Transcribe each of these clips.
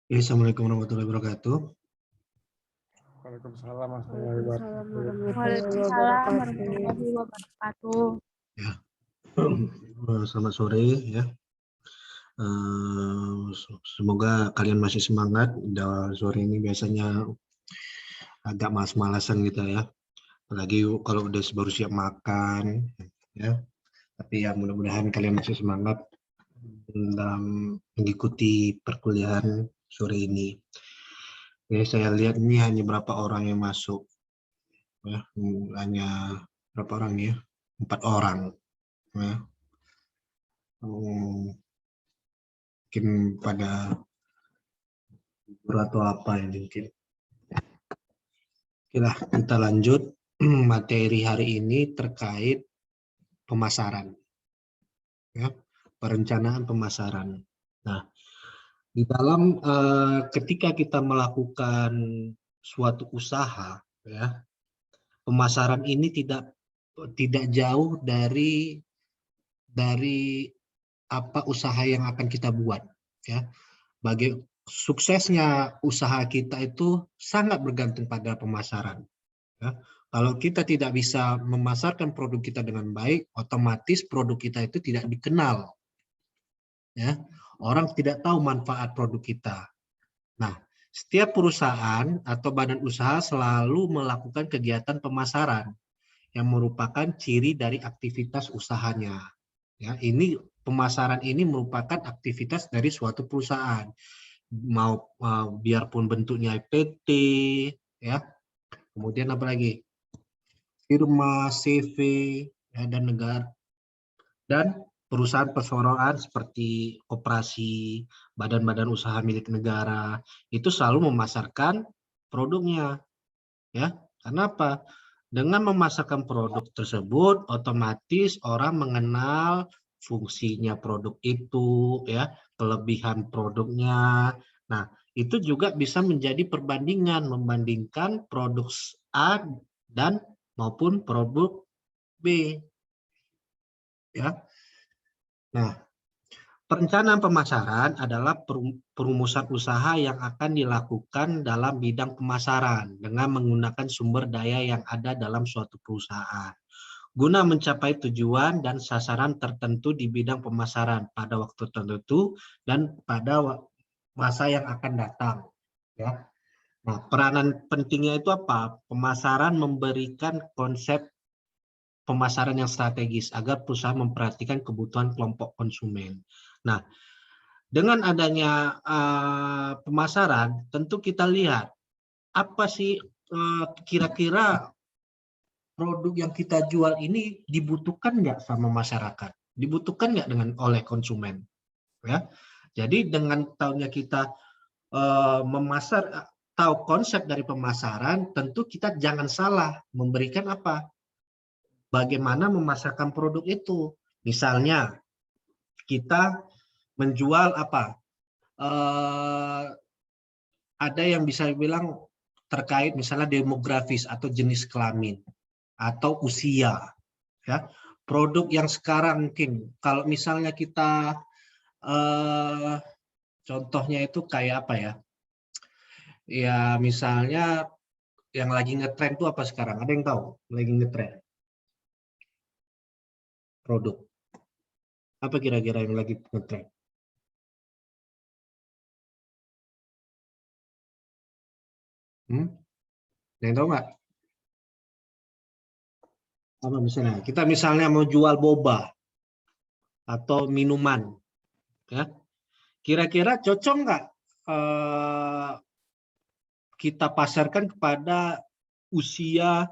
Assalamualaikum warahmatullahi wabarakatuh. Waalaikumsalam warahmatullahi wabarakatuh. Ya. Selamat sore ya. Semoga kalian masih semangat. Sore ini biasanya agak malas-malasan gitu ya. Apalagi kalau udah baru siap makan ya. Tapi ya mudah-mudahan kalian masih semangat dalam mengikuti perkuliahan sore ini. Oke, saya lihat ini hanya berapa orang yang masuk ya, hanya berapa orang ya? 4 orang ya. Mungkin pada atau apa ini mungkin. Oke lah, kita lanjut. Materi hari ini terkait pemasaran ya, perencanaan pemasaran. Nah, di dalam ketika kita melakukan suatu usaha ya, pemasaran ini tidak jauh dari apa usaha yang akan kita buat ya. Bagi suksesnya usaha kita itu sangat bergantung pada pemasaran ya. Kalau kita tidak bisa memasarkan produk kita dengan baik, otomatis produk kita itu tidak dikenal ya. Orang tidak tahu manfaat produk kita. Nah, setiap perusahaan atau badan usaha selalu melakukan kegiatan pemasaran yang merupakan ciri dari aktivitas usahanya. Ya, ini pemasaran ini merupakan aktivitas dari suatu perusahaan. Biarpun bentuknya PT, ya. Kemudian apa lagi? Firma, CV, ya, dan negara dan perusahaan perseroan seperti koperasi, badan-badan usaha milik negara itu selalu memasarkan produknya, ya. Karena apa? Dengan memasarkan produk tersebut, otomatis orang mengenal fungsinya produk itu, ya, kelebihan produknya. Nah, itu juga bisa menjadi perbandingan, membandingkan produk A dan maupun produk B. Ya. Nah, perencanaan pemasaran adalah perumusan usaha yang akan dilakukan dalam bidang pemasaran dengan menggunakan sumber daya yang ada dalam suatu perusahaan, guna mencapai tujuan dan sasaran tertentu di bidang pemasaran pada waktu tertentu dan pada masa yang akan datang. Ya. Nah, peranan pentingnya itu apa? Pemasaran memberikan konsep pemasaran yang strategis agar perusahaan memperhatikan kebutuhan kelompok konsumen. Nah, dengan adanya pemasaran, tentu kita lihat apa sih kira-kira produk yang kita jual ini dibutuhkan nggak sama masyarakat, dibutuhkan nggak oleh konsumen, ya. Jadi dengan tahunya kita tahu konsep dari pemasaran, tentu kita jangan salah memberikan apa, bagaimana memasarkan produk itu. Misalnya kita menjual apa? Ada yang bisa bilang terkait misalnya demografis atau jenis kelamin atau usia. Ya, produk yang sekarang mungkin kalau misalnya kita contohnya itu kayak apa ya? Ya misalnya yang lagi ngetren itu apa sekarang? Ada yang tahu? Lagi ngetren produk apa kira-kira yang lagi ngetren? Yang tahu nggak? Apa misalnya? Kita misalnya mau jual boba atau minuman, ya. Kira-kira cocok nggak kita pasarkan kepada usia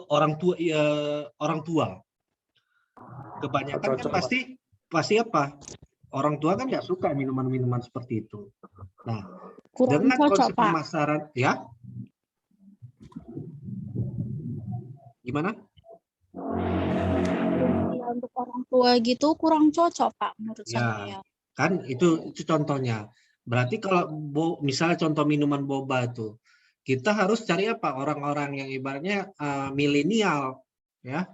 orang tua? Kebanyakan kan pasti apa? Orang tua kan nggak suka minuman-minuman seperti itu. Nah, dengan konsep pemasaran, ya, gimana? Untuk orang tua gitu kurang cocok, Pak, menurut Ya, saya. kan itu contohnya. Berarti kalau misalnya contoh minuman boba itu, kita harus cari apa? Orang-orang yang ibaratnya milenial, ya.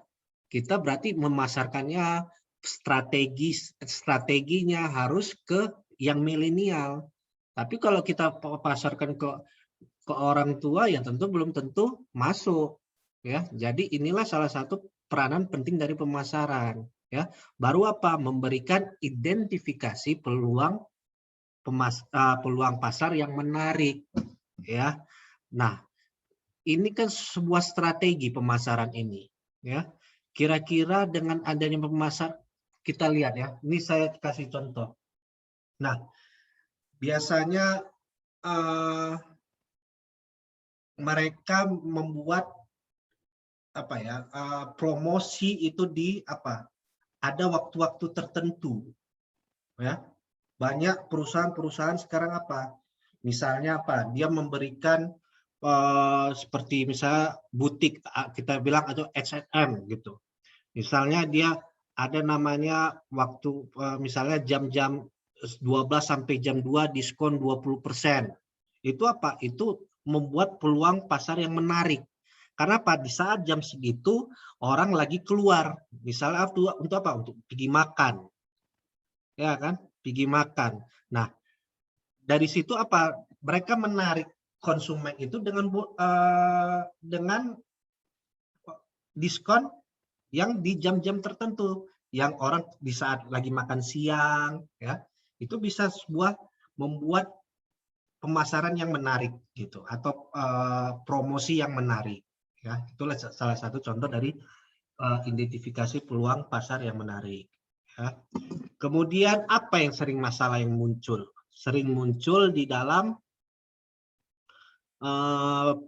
Kita berarti memasarkannya strateginya harus ke yang milenial. Tapi kalau kita pasarkan ke orang tua ya tentu belum tentu masuk ya. Jadi inilah salah satu peranan penting dari pemasaran ya. Baru apa? Memberikan identifikasi peluang peluang pasar yang menarik ya. Nah, ini kan sebuah strategi pemasaran ini ya. Kira-kira dengan adanya pemasar, kita lihat ya. Ini saya kasih contoh. Nah, biasanya mereka membuat apa ya, promosi itu di apa? Ada waktu-waktu tertentu ya. Banyak perusahaan-perusahaan sekarang apa? Misalnya apa? Dia memberikan seperti misalnya butik, kita bilang atau H&M gitu. Misalnya dia ada namanya waktu misalnya jam-jam 12 sampai jam 2 diskon 20%. Itu apa? Itu membuat peluang pasar yang menarik. Karena apa? Di saat jam segitu orang lagi keluar. Misalnya untuk apa? Untuk pergi makan. Ya kan? Pergi makan. Nah, dari situ apa? Mereka menarik konsumen itu dengan diskon yang di jam-jam tertentu, yang orang di saat lagi makan siang ya, itu bisa membuat pemasaran yang menarik gitu, atau promosi yang menarik ya. Itulah salah satu contoh dari identifikasi peluang pasar yang menarik ya. Kemudian apa yang sering masalah yang muncul? Sering muncul di dalam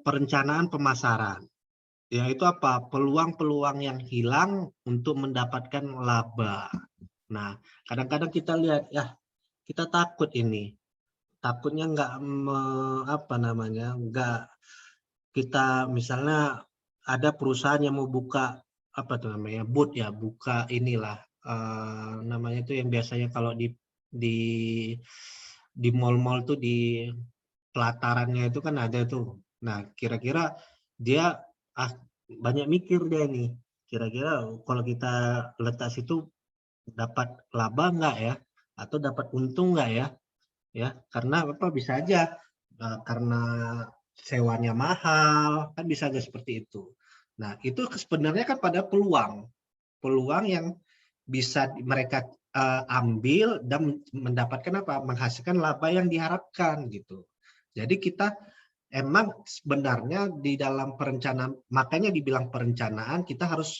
perencanaan pemasaran, yaitu apa? Peluang-peluang yang hilang untuk mendapatkan laba. Nah, kadang-kadang kita lihat ya, kita takut ini, takutnya nggak kita misalnya ada perusahaan yang mau buka apa tuh namanya, booth ya, buka inilah namanya itu yang biasanya kalau di mall-mall tuh di pelatarannya itu kan ada tuh. Nah, kira-kira dia banyak mikir dia nih. Kira-kira kalau kita letak situ dapat laba nggak ya? Atau dapat untung nggak ya? Ya, karena apa? Bisa aja karena sewanya mahal, kan bisa aja seperti itu. Nah, itu sebenarnya kan pada peluang yang bisa mereka ambil dan mendapatkan apa? Menghasilkan laba yang diharapkan gitu. Jadi kita emang sebenarnya di dalam perencanaan, makanya dibilang perencanaan, kita harus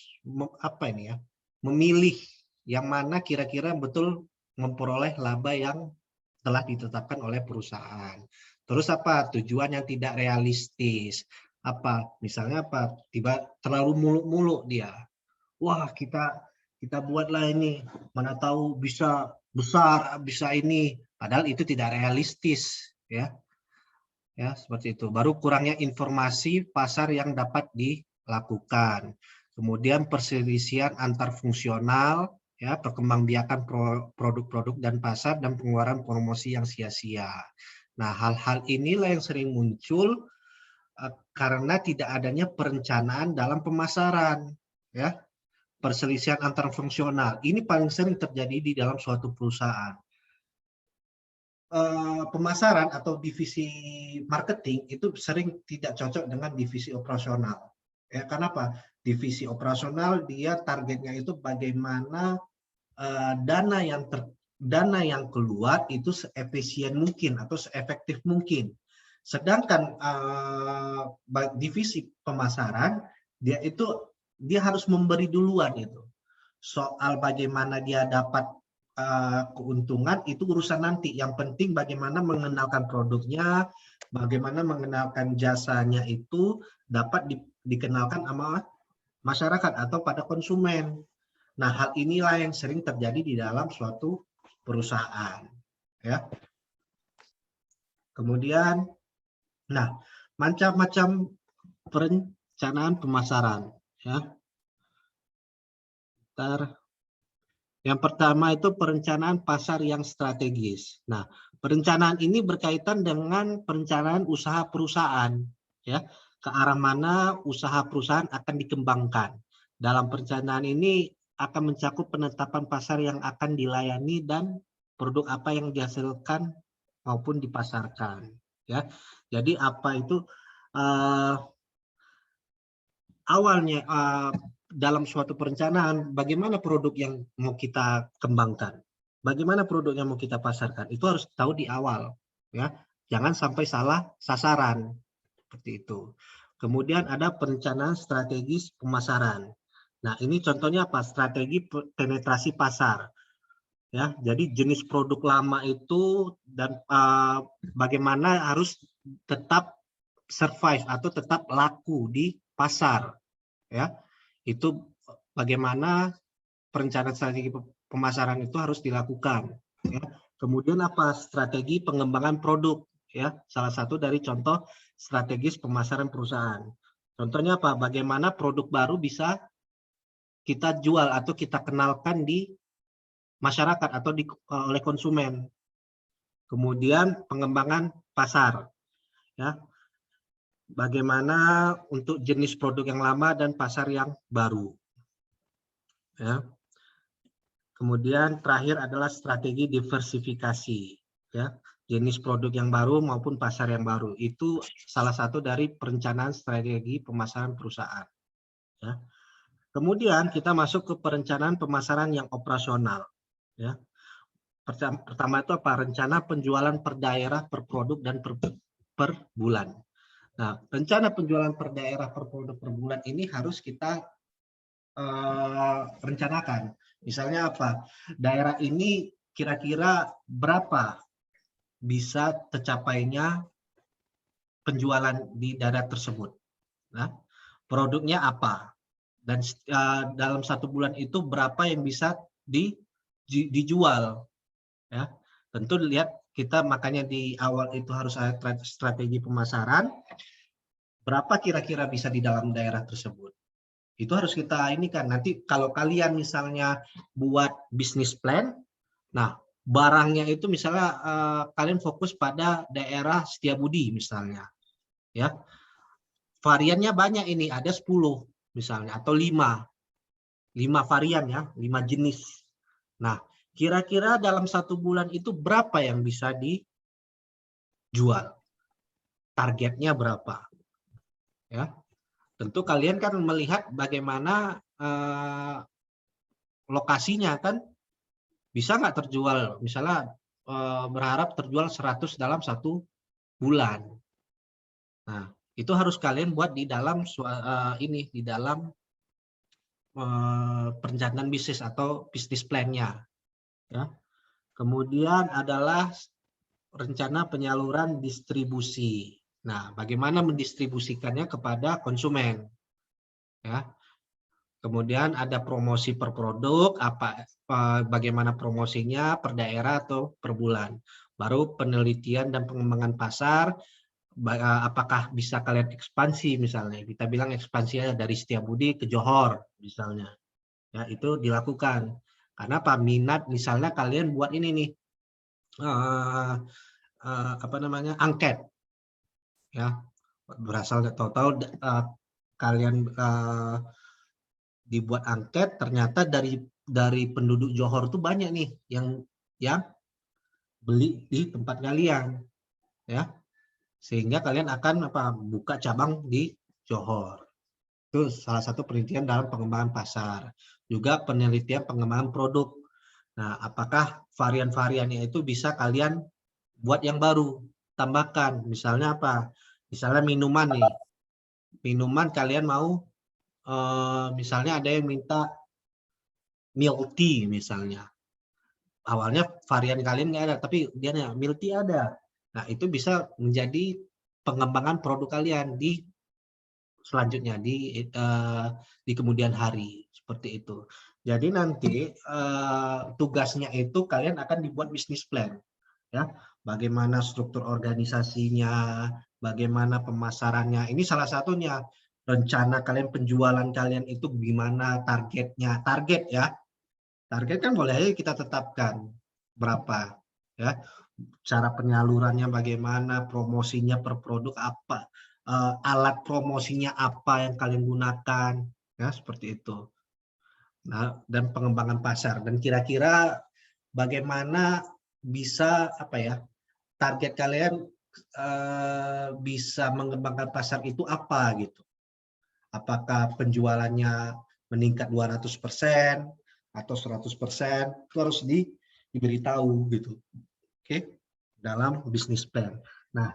apa ini ya, memilih yang mana kira-kira betul memperoleh laba yang telah ditetapkan oleh perusahaan. Terus apa? Tujuan yang tidak realistis. Apa? Misalnya apa? Tiba terlalu muluk-muluk dia. Wah, kita buatlah ini, mana tahu bisa besar, bisa ini. Padahal itu tidak realistis, ya. Ya, seperti itu. Baru kurangnya informasi pasar yang dapat dilakukan. Kemudian perselisihan antar fungsional, ya, perkembangbiakan produk-produk dan pasar, dan pengeluaran promosi yang sia-sia. Nah, hal-hal inilah yang sering muncul karena tidak adanya perencanaan dalam pemasaran, ya. Perselisihan antar fungsional ini paling sering terjadi di dalam suatu perusahaan. Pemasaran atau divisi marketing itu sering tidak cocok dengan divisi operasional. Ya, kenapa? Divisi operasional dia targetnya itu bagaimana dana yang keluar itu seefisien mungkin atau seefektif mungkin. Sedangkan divisi pemasaran dia harus memberi duluan itu. Soal bagaimana dia dapat keuntungan itu urusan nanti. Yang penting bagaimana mengenalkan produknya, bagaimana mengenalkan jasanya itu dapat dikenalkan sama masyarakat atau pada konsumen. Nah, hal inilah yang sering terjadi di dalam suatu perusahaan. Ya. Kemudian, nah, macam-macam perencanaan pemasaran. Ya. Yang pertama itu perencanaan pasar yang strategis. Nah, perencanaan ini berkaitan dengan perencanaan usaha perusahaan, ya, ke arah mana usaha perusahaan akan dikembangkan. Dalam perencanaan ini akan mencakup penetapan pasar yang akan dilayani dan produk apa yang dihasilkan maupun dipasarkan. Ya, jadi apa itu awalnya dalam suatu perencanaan, bagaimana produk yang mau kita kembangkan, bagaimana produk yang mau kita pasarkan, itu harus tahu di awal, ya. Jangan sampai salah sasaran seperti itu. Kemudian ada perencanaan strategis pemasaran. Nah, ini contohnya apa? Strategi penetrasi pasar. Ya, jadi jenis produk lama itu dan bagaimana harus tetap survive atau tetap laku di pasar. Ya, itu bagaimana perencanaan strategi pemasaran itu harus dilakukan. Ya. Kemudian apa? Strategi pengembangan produk. Ya, salah satu dari contoh strategis pemasaran perusahaan. Contohnya apa? Bagaimana produk baru bisa kita jual atau kita kenalkan di masyarakat atau oleh konsumen. Kemudian pengembangan pasar. Ya, bagaimana untuk jenis produk yang lama dan pasar yang baru. Ya. Kemudian terakhir adalah strategi diversifikasi, ya, jenis produk yang baru maupun pasar yang baru. Itu salah satu dari perencanaan strategi pemasaran perusahaan. Ya. Kemudian kita masuk ke perencanaan pemasaran yang operasional. Ya. Pertama itu apa? Rencana penjualan per daerah, per produk, dan per bulan. Nah, rencana penjualan per daerah, per produk, per bulan ini harus kita rencanakan. Misalnya apa? Daerah ini kira-kira berapa bisa tercapainya penjualan di daerah tersebut. Nah, produknya apa? Dan dalam 1 bulan itu berapa yang bisa dijual. Ya, tentu lihat kita makanya di awal itu harus ada strategi pemasaran. Berapa kira-kira bisa di dalam daerah tersebut. Itu harus kita ini kan nanti kalau kalian misalnya buat bisnis plan, nah barangnya itu misalnya kalian fokus pada daerah Setiabudi misalnya, ya variannya banyak ini ada 10 misalnya atau 5 varian ya 5 jenis. Nah kira-kira dalam 1 bulan itu berapa yang bisa dijual, targetnya berapa, ya. Tentu kalian kan melihat bagaimana lokasinya kan bisa nggak terjual, misalnya berharap terjual 100 dalam 1 bulan. Nah, itu harus kalian buat di dalam di dalam perencanaan bisnis atau bisnis plan-nya. Ya. Kemudian adalah rencana penyaluran distribusi. Nah, bagaimana mendistribusikannya kepada konsumen. Ya. Kemudian ada promosi per produk, bagaimana promosinya per daerah atau per bulan. Baru penelitian dan pengembangan pasar, apakah bisa kalian ekspansi misalnya. Kita bilang ekspansinya dari Setiabudi ke Johor misalnya. Ya, itu dilakukan. Karena apa? Minat misalnya kalian buat ini nih, angket. Ya, berasal tahu-tahu kalian dibuat angket, ternyata dari penduduk Johor itu banyak nih yang beli di tempat kalian, ya, sehingga kalian akan buka cabang di Johor. Itu salah satu penelitian dalam pengembangan pasar. Juga penelitian pengembangan produk. Nah, apakah varian-variannya itu bisa kalian buat yang baru, tambahkan. Misalnya apa? Misalnya minuman nih. Minuman kalian mau misalnya ada yang minta milk tea misalnya. Awalnya varian kalian nggak ada, tapi dia milk tea ada. Nah, itu bisa menjadi pengembangan produk kalian di selanjutnya di kemudian hari seperti itu. Jadi nanti tugasnya itu kalian akan dibuat bisnis plan, ya. Bagaimana struktur organisasinya, bagaimana pemasarannya. Ini salah satunya. Rencana kalian penjualan kalian itu gimana targetnya, target ya. Target kan boleh aja kita tetapkan berapa, ya. Cara penyalurannya bagaimana, promosinya per produk apa, alat promosinya apa yang kalian gunakan, ya seperti itu. Nah, dan pengembangan pasar dan kira-kira bagaimana bisa target kalian bisa mengembangkan pasar itu apa gitu. Apakah penjualannya meningkat 200% atau 100%, itu harus diberitahu gitu. Oke, dalam bisnis plan. Nah,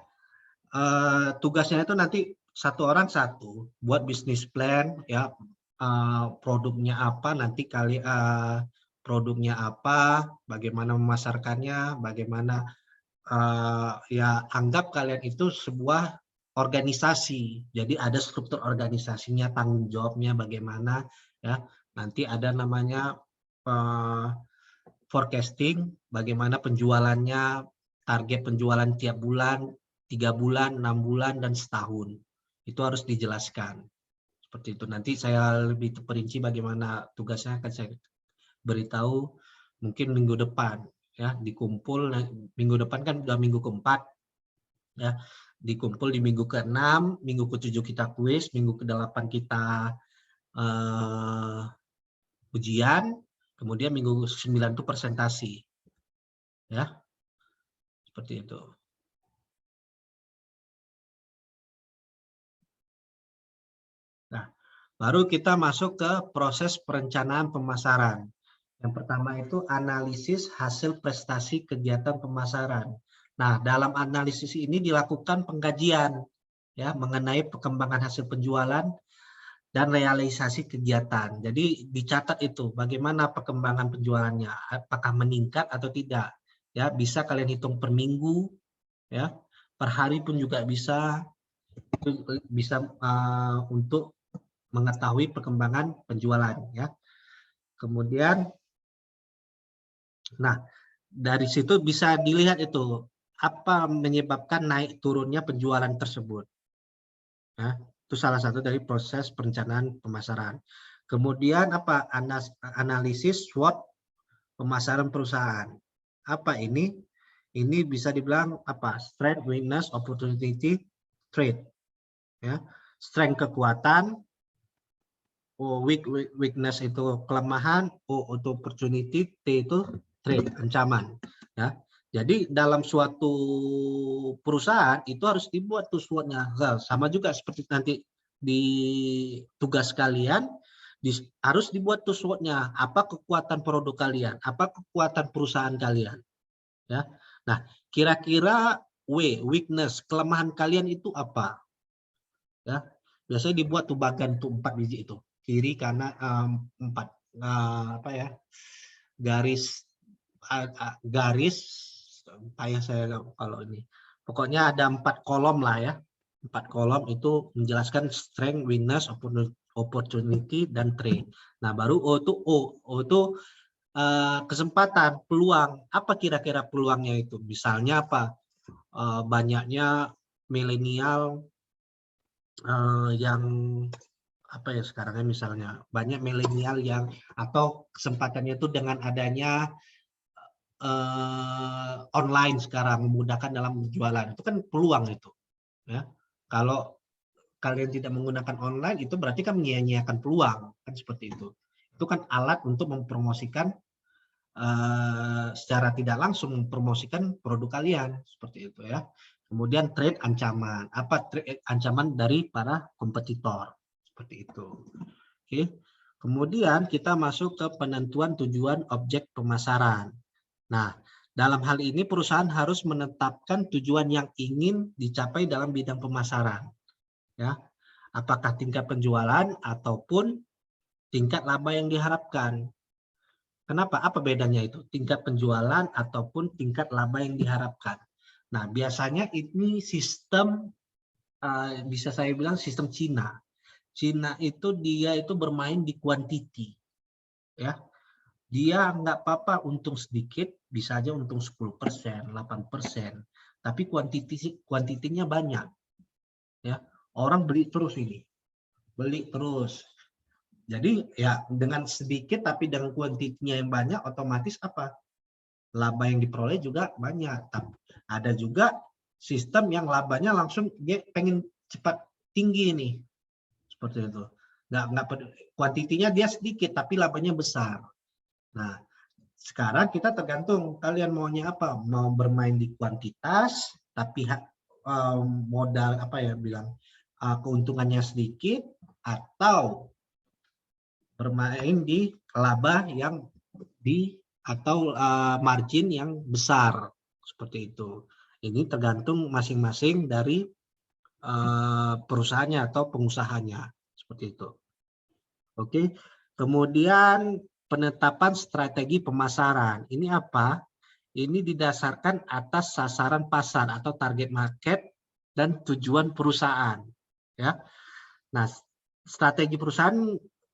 tugasnya itu nanti satu orang satu buat bisnis plan ya, produknya apa nanti produknya apa, bagaimana memasarkannya, bagaimana ya anggap kalian itu sebuah organisasi. Jadi ada struktur organisasinya, tanggung jawabnya bagaimana ya. Nanti ada namanya forecasting, bagaimana penjualannya, target penjualan tiap bulan, 3 bulan, 6 bulan, dan setahun. Itu harus dijelaskan. Seperti itu. Nanti saya lebih perinci bagaimana tugasnya akan saya beritahu mungkin minggu depan. Ya, dikumpul minggu depan kan udah minggu keempat. Ya, dikumpul di minggu ke-6, minggu ke-7 kita kuis, minggu ke-8 kita ujian, kemudian minggu 9 itu presentasi. Ya, seperti itu. Nah, baru kita masuk ke proses perencanaan pemasaran. Yang pertama itu analisis hasil prestasi kegiatan pemasaran. Nah, dalam analisis ini dilakukan pengkajian ya mengenai perkembangan hasil penjualan dan realisasi kegiatan. Jadi dicatat itu bagaimana perkembangan penjualannya, apakah meningkat atau tidak. Ya, bisa kalian hitung per minggu, ya, per hari pun juga bisa untuk mengetahui perkembangan penjualan. Ya, kemudian, nah dari situ bisa dilihat itu apa menyebabkan naik turunnya penjualan tersebut. Ya, itu salah satu dari proses perencanaan pemasaran. Kemudian apa? Analisis SWOT pemasaran perusahaan. Apa ini? Ini bisa dibilang apa? Strength, weakness, opportunity, threat. Ya, strength kekuatan, weakness itu kelemahan, O itu opportunity, T itu threat, ancaman. Ya. Jadi dalam suatu perusahaan itu harus dibuat tuh SWOT-nya. Sama juga seperti nanti di tugas kalian harus dibuat tuh SWOT-nya. Apa kekuatan produk kalian? Apa kekuatan perusahaan kalian? Ya. Nah, kira-kira weakness, kelemahan kalian itu apa? Ya. Biasanya dibuat tuh bagan tuh 4 biji itu. Kiri, kanan, 4 apa ya? Garis kayak saya kalau ini pokoknya ada 4 kolom lah ya, 4 kolom itu menjelaskan strength, weakness, opportunity, dan threat. Nah baru O itu kesempatan, peluang. Apa kira-kira peluangnya itu? Misalnya apa? Banyaknya milenial yang apa ya sekarangnya, misalnya banyak milenial yang atau kesempatannya itu dengan adanya online sekarang memudahkan dalam berjualan, itu kan peluang itu ya. Kalau kalian tidak menggunakan online itu berarti kan menyia-nyiakan peluang kan, seperti itu kan alat untuk mempromosikan secara tidak langsung mempromosikan produk kalian, seperti itu ya. Kemudian trade, ancaman, apa trade, ancaman dari para kompetitor, seperti itu. Oke, kemudian kita masuk ke penentuan tujuan objek pemasaran. Nah, dalam hal ini perusahaan harus menetapkan tujuan yang ingin dicapai dalam bidang pemasaran. Ya, apakah tingkat penjualan ataupun tingkat laba yang diharapkan. Kenapa? Apa bedanya itu? Tingkat penjualan ataupun tingkat laba yang diharapkan. Nah, biasanya ini sistem, bisa saya bilang sistem Cina. Cina itu dia itu bermain di quantity. Ya, dia nggak apa-apa untung sedikit, bisa aja untung 10%, 8%, tapi kuantitinya banyak. Ya, orang beli terus ini, beli terus. Jadi ya dengan sedikit tapi dengan kuantitinya yang banyak, otomatis apa? Laba yang diperoleh juga banyak. Tapi ada juga sistem yang labanya langsung dia pengen cepat tinggi nih, seperti itu. Nggak kuantitinya dia sedikit tapi labanya besar. Nah, Sekarang kita tergantung kalian maunya apa, mau bermain di kuantitas tapi modal apa ya bilang keuntungannya sedikit, atau bermain di laba yang atau margin yang besar seperti itu. Ini tergantung masing-masing dari perusahaannya atau pengusahanya seperti itu. Oke, kemudian penetapan strategi pemasaran. Ini apa? Ini didasarkan atas sasaran pasar atau target market dan tujuan perusahaan. Ya, nah strategi perusahaan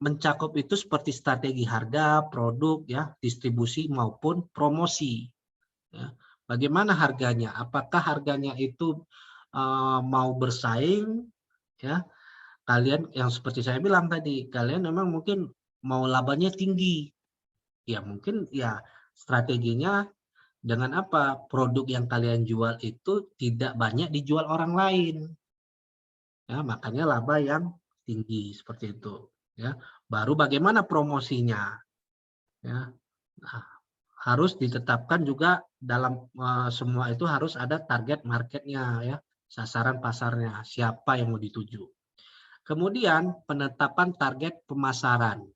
mencakup itu seperti strategi harga, produk, ya, distribusi maupun promosi. Ya. Bagaimana harganya? Apakah harganya itu mau bersaing? Ya, kalian yang seperti saya bilang tadi, kalian memang mungkin mau labanya tinggi. Ya mungkin ya strateginya dengan apa? Produk yang kalian jual itu tidak banyak dijual orang lain. Ya, makanya laba yang tinggi seperti itu. Ya, baru bagaimana promosinya? Ya, nah, harus ditetapkan juga dalam semua itu harus ada target marketnya, ya, sasaran pasarnya, siapa yang mau dituju. Kemudian penetapan target pemasaran.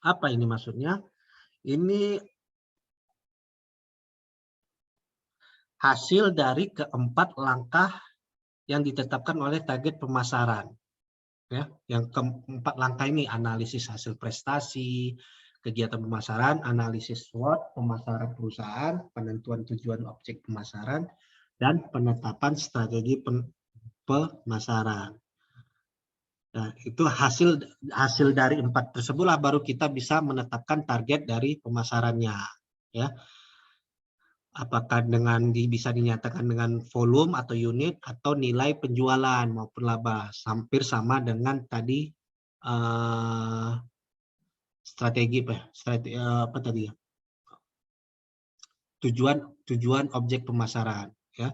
Apa ini maksudnya? Ini hasil dari keempat langkah yang ditetapkan oleh target pemasaran. Ya, yang keempat langkah ini analisis hasil prestasi, kegiatan pemasaran, analisis SWOT, pemasaran perusahaan, penentuan tujuan objek pemasaran, dan penetapan strategi pemasaran. Nah, itu hasil dari empat tersebutlah baru kita bisa menetapkan target dari pemasarannya. Ya, apakah bisa dinyatakan dengan volume atau unit atau nilai penjualan maupun laba, hampir sama dengan tadi strategi apa tadi ya, tujuan objek pemasaran, ya.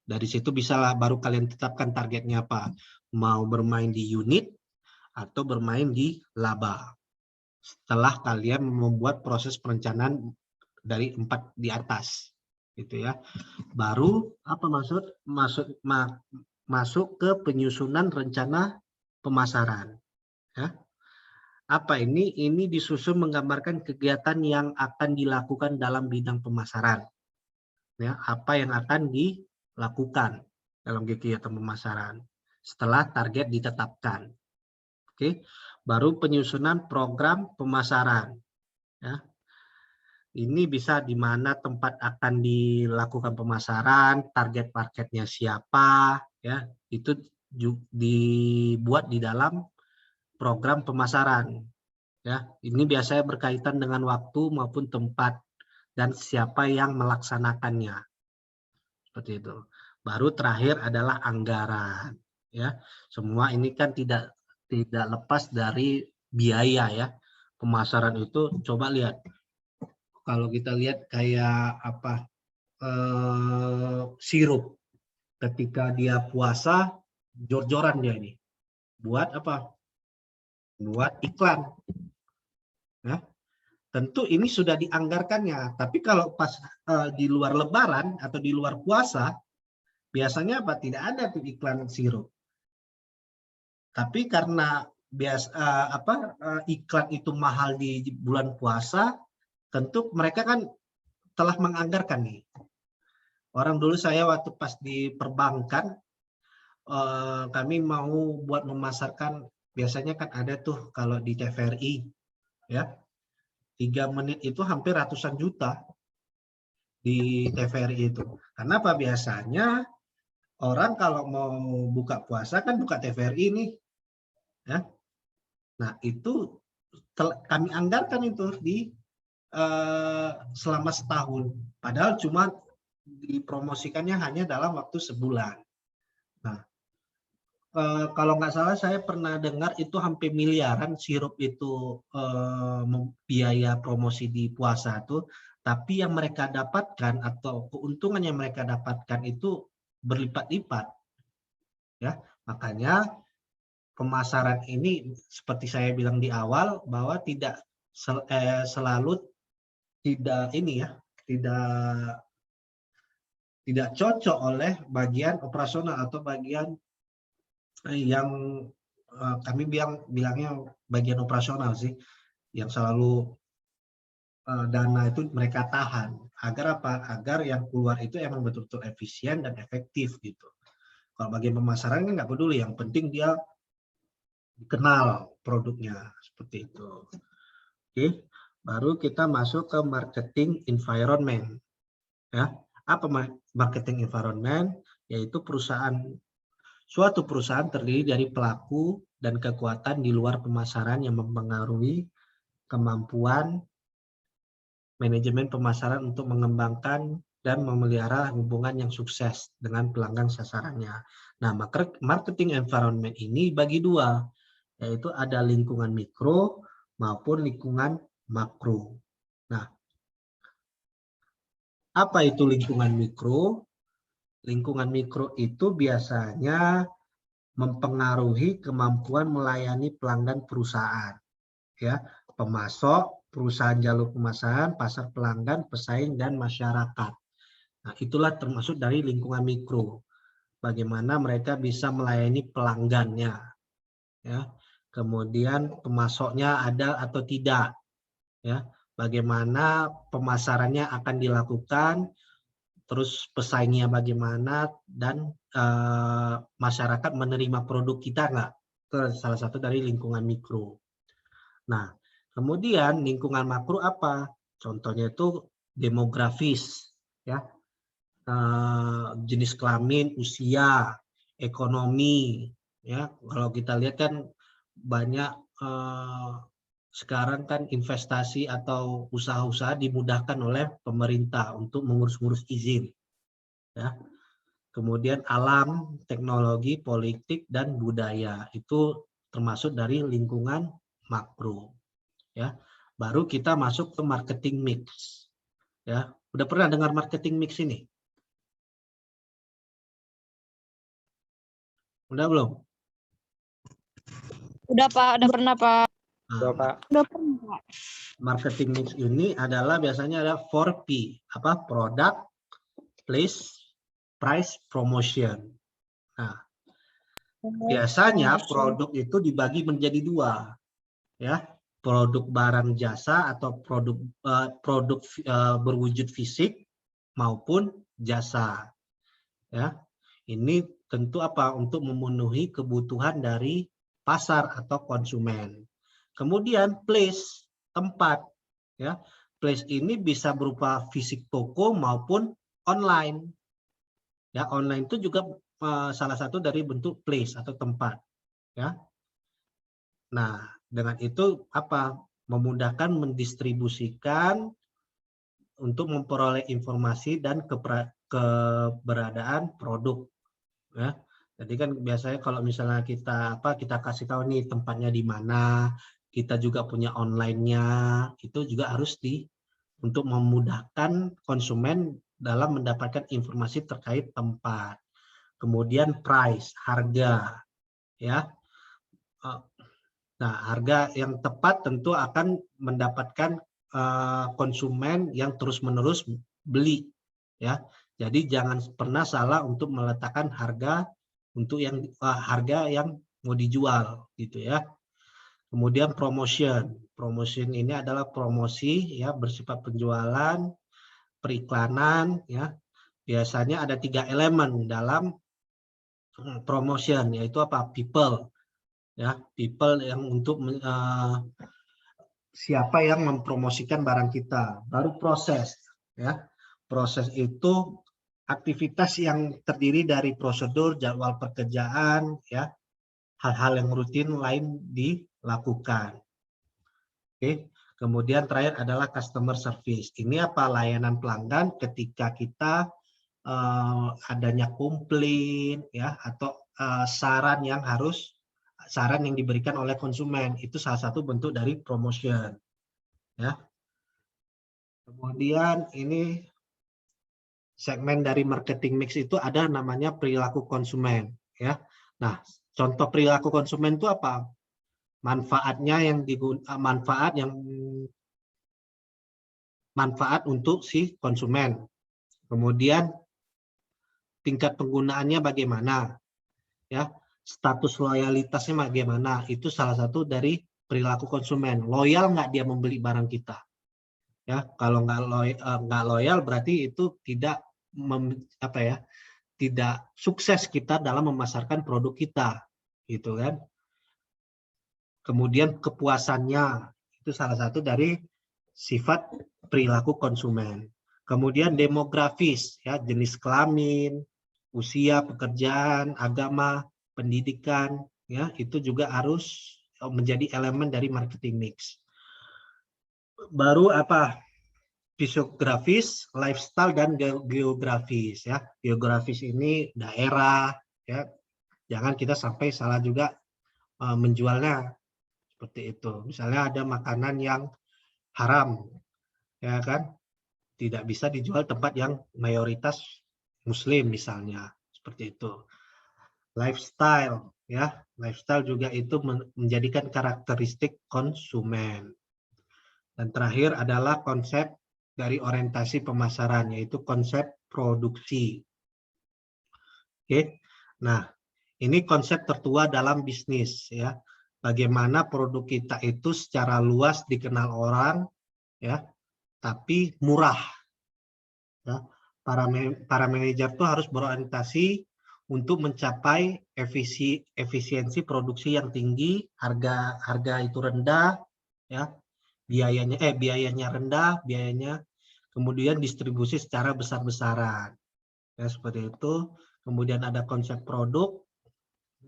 Dari situ bisalah baru kalian tetapkan targetnya apa, mau bermain di unit atau bermain di laba. Setelah kalian membuat proses perencanaan dari 4 di atas, gitu ya. Baru apa masuk ke penyusunan rencana pemasaran, ya. Apa ini? Ini disusun menggambarkan kegiatan yang akan dilakukan dalam bidang pemasaran, ya. Apa yang akan dilakukan dalam kegiatan pemasaran setelah target ditetapkan. Oke, baru penyusunan program pemasaran, ya. Ini bisa di mana tempat akan dilakukan pemasaran, target marketnya siapa, ya, itu dibuat di dalam program pemasaran. Ya, ini biasanya berkaitan dengan waktu maupun tempat dan siapa yang melaksanakannya. Seperti itu. Baru terakhir adalah anggaran. Ya, semua ini kan tidak lepas dari biaya, ya. Pemasaran itu coba lihat. Kalau kita lihat kayak apa, sirup, ketika dia puasa jor-joran dia ini buat apa, buat iklan, ya. Tentu ini sudah dianggarkannya, tapi kalau pas di luar lebaran atau di luar puasa biasanya apa, tidak ada tuh iklan sirup. Tapi karena iklan itu mahal di bulan puasa, tentu mereka kan telah menganggarkan nih. Orang dulu saya waktu pas di perbankan, kami mau buat memasarkan, biasanya kan ada tuh kalau di TVRI, ya, 3 menit itu hampir ratusan juta di TVRI itu. Karena apa? Biasanya orang kalau mau buka puasa kan buka TVRI nih, ya. Nah itu kami anggarkan itu di selama setahun. Padahal cuma dipromosikannya hanya dalam waktu sebulan. Nah, kalau nggak salah saya pernah dengar itu hampir miliaran sirup itu biaya promosi di puasa tuh, tapi yang mereka dapatkan atau keuntungan yang mereka dapatkan itu berlipat-lipat, ya. Makanya pemasaran ini seperti saya bilang di awal bahwa tidak selalu tidak ini ya, tidak cocok oleh bagian operasional atau bagian yang kami bilangnya bagian operasional sih, yang selalu dana itu mereka tahan. Agar apa? Agar yang keluar itu emang betul-betul efisien dan efektif gitu. Kalau bagian pemasaran kan nggak peduli, yang penting dia dikenal produknya seperti itu. Oke, baru kita masuk ke marketing environment. Ya, apa marketing environment? Yaitu suatu perusahaan terdiri dari pelaku dan kekuatan di luar pemasaran yang mempengaruhi kemampuan manajemen pemasaran untuk mengembangkan dan memelihara hubungan yang sukses dengan pelanggan sasarannya. Nah, marketing environment ini bagi dua, yaitu ada lingkungan mikro maupun lingkungan makro. Nah, apa itu lingkungan mikro? Lingkungan mikro itu biasanya mempengaruhi kemampuan melayani pelanggan perusahaan, ya, pemasok, perusahaan jalur pemasaran, pasar pelanggan, pesaing, dan masyarakat. Nah, itulah termasuk dari lingkungan mikro. Bagaimana mereka bisa melayani pelanggannya, ya. Kemudian pemasoknya ada atau tidak, ya. Bagaimana pemasarannya akan dilakukan, terus pesaingnya bagaimana, dan masyarakat menerima produk kita nggak. Itu salah satu dari lingkungan mikro. Nah, kemudian lingkungan makro apa? Contohnya itu demografis, ya, jenis kelamin, usia, ekonomi, ya. Kalau kita lihat kan banyak sekarang kan investasi atau usaha-usaha dimudahkan oleh pemerintah untuk mengurus-ngurus izin, ya. Kemudian alam, teknologi, politik, dan budaya itu termasuk dari lingkungan makro, ya. Baru kita masuk ke marketing mix, ya. Udah pernah dengar marketing mix ini? Udah belum? Udah Pak, udah pernah Pak. Nah, Udah pernah Pak. marketing mix ini adalah biasanya ada 4P, apa? Product, place, price, promotion. Nah, biasanya produk itu dibagi menjadi dua, ya. Produk barang jasa atau produk berwujud fisik maupun jasa, ya. Ini tentu apa? Untuk memenuhi kebutuhan dari pasar atau konsumen. Kemudian place, tempat, ya. Place ini bisa berupa fisik toko maupun online. Ya, online itu juga salah satu dari bentuk place atau tempat, ya. Nah, dengan itu apa? Memudahkan mendistribusikan untuk memperoleh informasi dan keberadaan produk, ya. Jadi kan biasanya kalau misalnya kita kasih tahu nih tempatnya di mana, kita juga punya online-nya, itu juga harus untuk memudahkan konsumen dalam mendapatkan informasi terkait tempat. Kemudian price, harga, ya. Nah, harga yang tepat tentu akan mendapatkan konsumen yang terus-menerus beli, ya. Jadi jangan pernah salah untuk meletakkan harga untuk harga yang mau dijual, gitu ya. Kemudian promotion. Promotion ini adalah promosi, ya, bersifat penjualan, periklanan, ya. Biasanya ada 3 elemen dalam promotion, yaitu apa? People, ya, people yang untuk siapa yang mempromosikan barang kita. Baru proses, ya. Proses itu aktivitas yang terdiri dari prosedur, jadwal pekerjaan, ya, hal-hal yang rutin lain dilakukan. Oke. Kemudian terakhir adalah customer service. Ini apa? Layanan pelanggan ketika kita adanya komplain, ya, atau saran yang diberikan oleh konsumen. Itu salah satu bentuk dari promotion, ya. Kemudian ini segmen dari marketing mix itu ada namanya perilaku konsumen, ya. Nah, contoh perilaku konsumen itu apa? Manfaat yang manfaat untuk si konsumen. Kemudian tingkat penggunaannya bagaimana, ya, status loyalitasnya bagaimana, itu salah satu dari perilaku konsumen. Loyal nggak dia membeli barang kita, ya. Kalau nggak loyal berarti itu tidak tidak sukses kita dalam memasarkan produk kita, gitu kan. Kemudian kepuasannya itu salah satu dari sifat perilaku konsumen. Kemudian demografis, ya, jenis kelamin, usia, pekerjaan, agama, pendidikan, ya, itu juga harus menjadi elemen dari marketing mix. Baru fisiografis, lifestyle, dan geografis, ya. Geografis ini daerah, ya. Jangan kita sampai salah juga menjualnya seperti itu. Misalnya ada makanan yang haram, ya kan? Tidak bisa dijual tempat yang mayoritas Muslim misalnya, seperti itu. Lifestyle, ya, lifestyle juga itu menjadikan karakteristik konsumen. Dan terakhir adalah konsep dari orientasi pemasaran, yaitu konsep produksi. Oke, nah ini konsep tertua dalam bisnis, ya. Bagaimana produk kita itu secara luas dikenal orang, ya, tapi murah. Ya. Para manajer itu harus berorientasi untuk mencapai efisiensi produksi yang tinggi, harga itu rendah, ya, biayanya rendah, kemudian distribusi secara besar-besaran, ya, seperti itu. Kemudian ada konsep produk,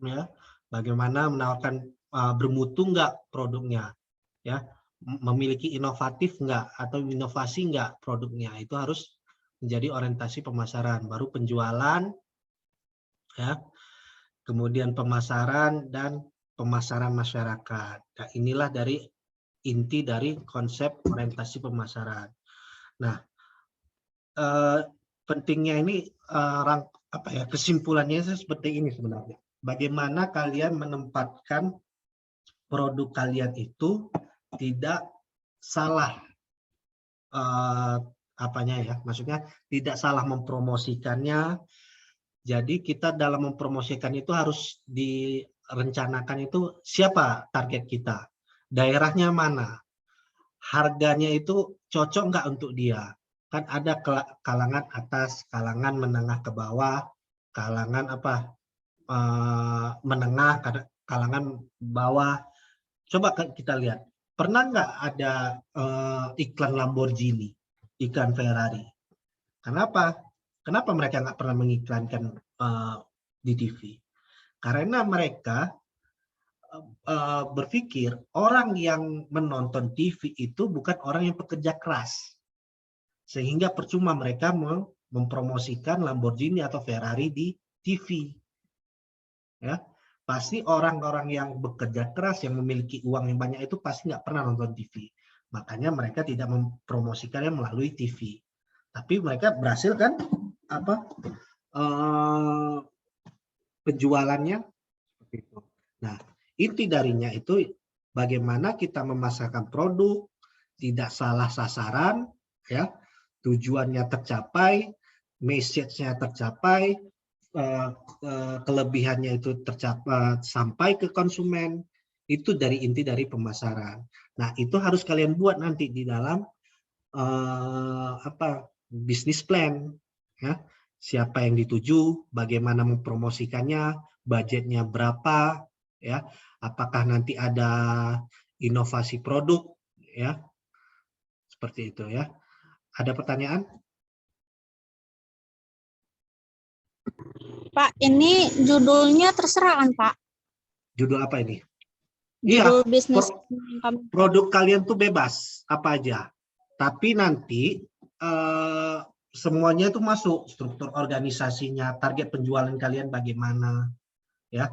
ya, bagaimana menawarkan bermutu nggak produknya, ya, memiliki inovatif nggak atau inovasi nggak produknya, itu harus menjadi orientasi pemasaran. Baru penjualan, ya, kemudian pemasaran dan pemasaran masyarakat. Nah, inilah dari inti dari konsep orientasi pemasaran. Nah, pentingnya ini kesimpulannya seperti ini sebenarnya. Bagaimana kalian menempatkan produk kalian itu tidak salah maksudnya tidak salah mempromosikannya. Jadi kita dalam mempromosikan itu harus direncanakan itu siapa target kita, daerahnya mana, harganya itu cocok nggak untuk dia. Kan ada kalangan atas, kalangan menengah ke bawah, kalangan menengah, kalangan bawah. Coba kita lihat, pernah nggak ada iklan Lamborghini, iklan Ferrari? Kenapa? Kenapa mereka nggak pernah mengiklankan di TV? Karena mereka berpikir orang yang menonton TV itu bukan orang yang pekerja keras. Sehingga percuma mereka mempromosikan Lamborghini atau Ferrari di TV. Ya, pasti orang-orang yang bekerja keras, yang memiliki uang yang banyak itu pasti nggak pernah nonton TV. Makanya mereka tidak mempromosikannya melalui TV. Tapi mereka berhasil kan penjualannya seperti itu. Nah, inti darinya itu bagaimana kita memasarkan produk tidak salah sasaran, ya, tujuannya tercapai, message-nya tercapai, kelebihannya itu tercapai sampai ke konsumen. Itu dari inti dari pemasaran. Nah, itu harus kalian buat nanti di dalam bisnis plan, ya. Siapa yang dituju, bagaimana mempromosikannya, budgetnya berapa, ya. Apakah nanti ada inovasi produk, ya. Seperti itu, ya. Ada pertanyaan? Pak, ini judulnya terserah kan, Pak? Judul apa ini? Judul Iya, bisnis produk kalian tuh bebas apa aja. Tapi nanti semuanya itu masuk, struktur organisasinya, target penjualan kalian bagaimana, ya,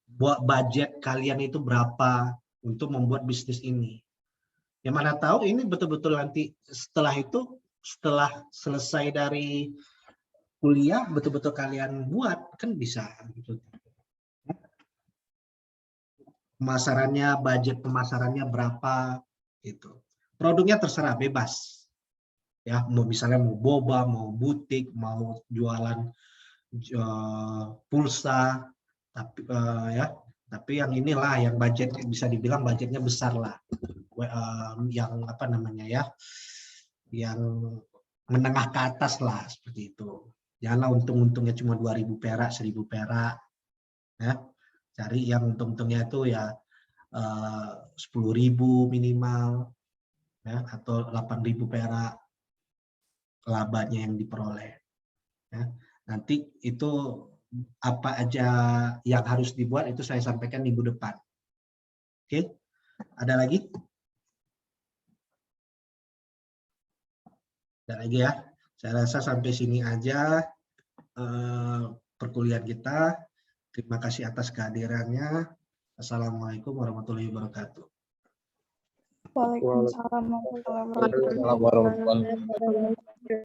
buat budget kalian itu berapa untuk membuat bisnis ini. Yang mana tahu ini betul-betul nanti setelah selesai dari kuliah betul-betul kalian buat, kan bisa gitu. Pemasarannya, budget pemasarannya berapa gitu. Produknya terserah, bebas. ya, mau misalnya mau boba, mau butik, mau jualan pulsa, tapi ya, tapi yang inilah yang budget bisa dibilang budgetnya besar lah, yang apa namanya ya, yang menengah ke atas lah seperti itu. Janganlah untung-untungnya cuma 2.000 perak, 1.000 perak, ya. Cari yang untung-untungnya itu ya 10.000 minimal, ya, atau 8.000 perak labanya yang diperoleh. Ya. Nanti itu apa aja yang harus dibuat itu saya sampaikan minggu depan. Oke, ada lagi? Ada lagi ya? Saya rasa sampai sini aja perkuliahan kita. Terima kasih atas kehadirannya. Assalamualaikum warahmatullahi wabarakatuh. Waalaikumsalam warahmatullahi wabarakatuh. Waalaikumsalam warahmatullahi wabarakatuh.